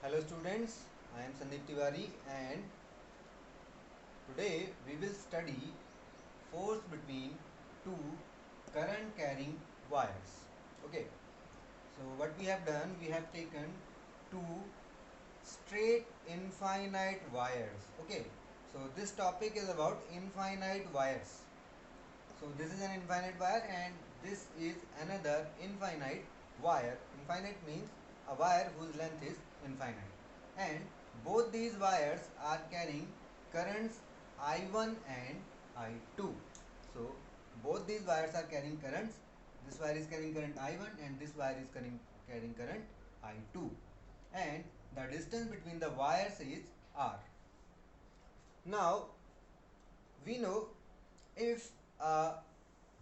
Hello students, I am Sandeep Tiwari and today we will study force between two current carrying wires. Okay, so what we have done, we have taken two straight infinite wires. Okay, so this topic is about infinite wires. So this is an infinite wire and this is another infinite wire. Infinite means a wire whose length is infinite. And both these wires are carrying currents I1 and I2. So both these wires are carrying currents. This wire is carrying current I1 and this wire is carrying current I2. And the distance between the wires is R. Now we know if a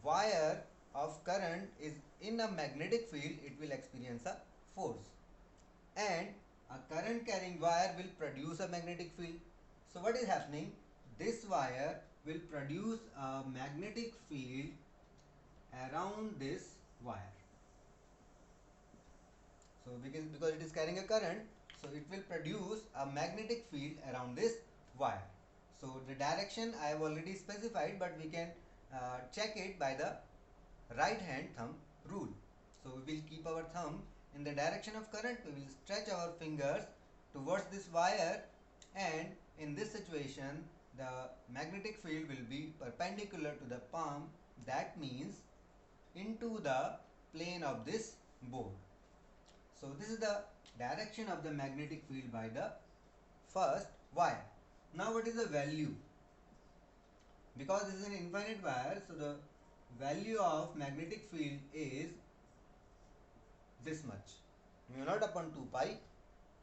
wire of current is in a magnetic field, it will experience a force, and a current carrying wire will produce a magnetic field. So what is happening, this wire will produce a magnetic field around this wire. So because it is carrying a current, so it will produce a magnetic field around this wire. So the direction I have already specified, but we can check it by the right hand thumb rule. So we will keep our thumb in the direction of current, we will stretch our fingers towards this wire, and in this situation the magnetic field will be perpendicular to the palm, that means into the plane of this board. So this is the direction of the magnetic field by the first wire. Now what is the value? Because this is an infinite wire, so the value of magnetic field is this much, mu naught upon 2 pi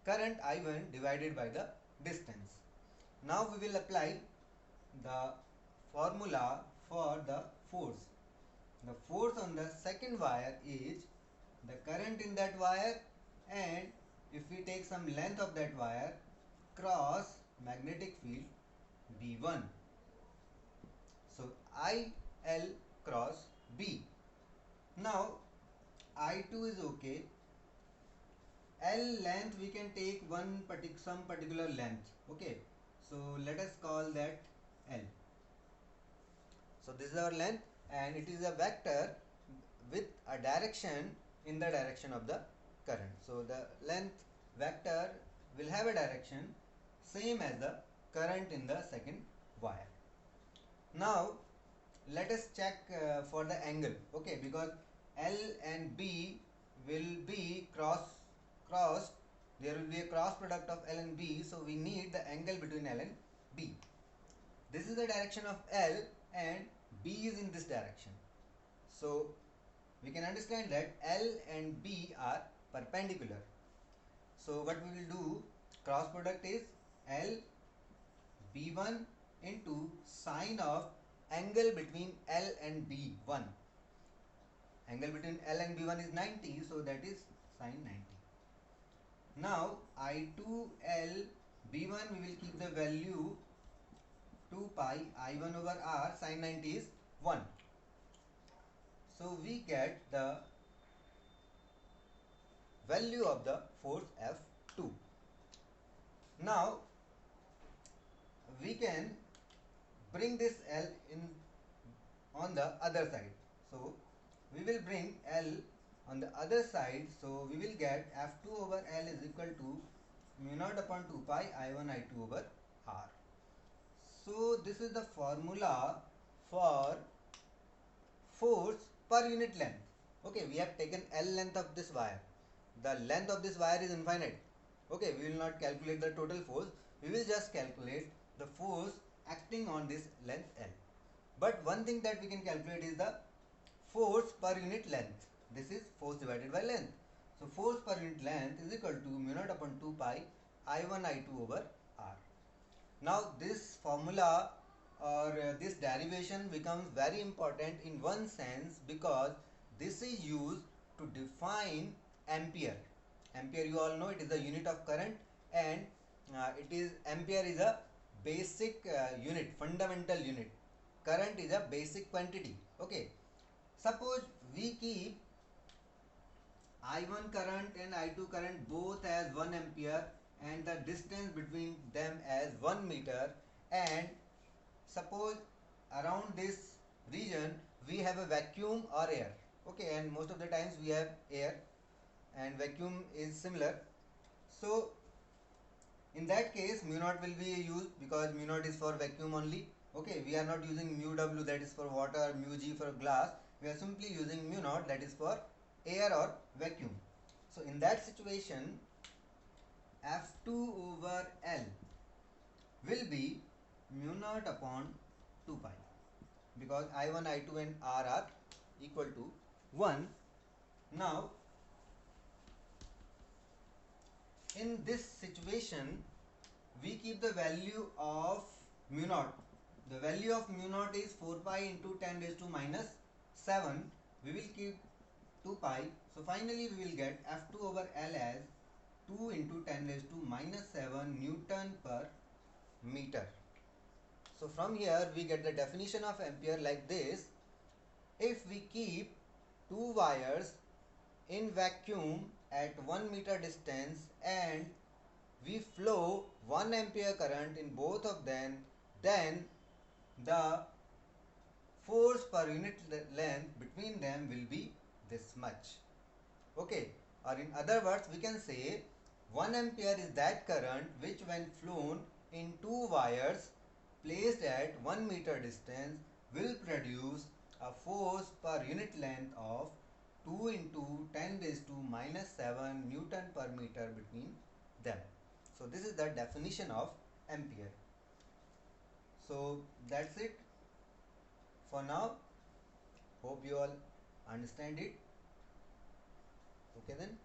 current I1 divided by the distance. Now we will apply the formula for the force. The force on the second wire is the current in that wire, and if we take some length of that wire cross magnetic field B1. So IL cross B. Now I2 is okay. L length we can take some particular length. Okay. So let us call that L. So this is our length and it is a vector with a direction in the direction of the current. So the length vector will have a direction same as the current in the second wire. Now let us check for the angle. Okay, because L and B will be crossed, there will be a cross product of L and B, so we need the angle between L and B. This is the direction of L and B is in this direction. So we can understand that L and B are perpendicular. So what we will do, cross product is L B1 into sine of angle between L and B1. Angle between L and B1 is 90, so that is sine 90. Now I2L B1 we will keep the value 2 pi I1 over R, sine 90 is 1. So we get the value of the force F2. Now we can bring this L in on the other side. So we will bring L on the other side. So we will get F2 over L is equal to mu naught upon 2 pi I1 I2 over R. So this is the formula for force per unit length. Okay, we have taken L length of this wire. The length of this wire is infinite. Okay, we will not calculate the total force. We will just calculate the force acting on this length L. But one thing that we can calculate is the force per unit length. This is force divided by length. So force per unit length is equal to mu naught upon 2 pi I1 I2 over R. Now this formula or this derivation becomes very important in one sense, because this is used to define ampere. Ampere, you all know, it is the unit of current, and ampere is a basic unit, fundamental unit. Current is a basic quantity. Okay, suppose we keep I1 current and I2 current both as 1 ampere and the distance between them as 1 meter, and suppose around this region we have a vacuum or air. Okay, and most of the times we have air and vacuum is similar. So in that case mu naught will be used because mu naught is for vacuum only. Okay, we are not using mu w, that is for water, mu g for glass. We are simply using mu naught, that is for air or vacuum. So in that situation F2 over L will be mu naught upon 2 pi, because I1, I2 and R are equal to 1. Now in this situation we keep the value of mu naught. The value of mu naught is 4 pi into 10 raised to minus 7. We will keep 2 pi. So finally we will get F2 over L as 2 into 10 raised to minus 7 Newton per meter. So from here we get the definition of ampere like this. If we keep two wires in vacuum at 1 meter distance and we flow 1 ampere current in both of them, then the force per unit length between them will be this much. Okay, or in other words we can say 1 ampere is that current which when flown in two wires placed at 1 meter distance will produce a force per unit length of 2 into 10 raised to minus 7 Newton per meter between them. So this is the definition of ampere. So that's it for now. Hope you all understand it. Okay then.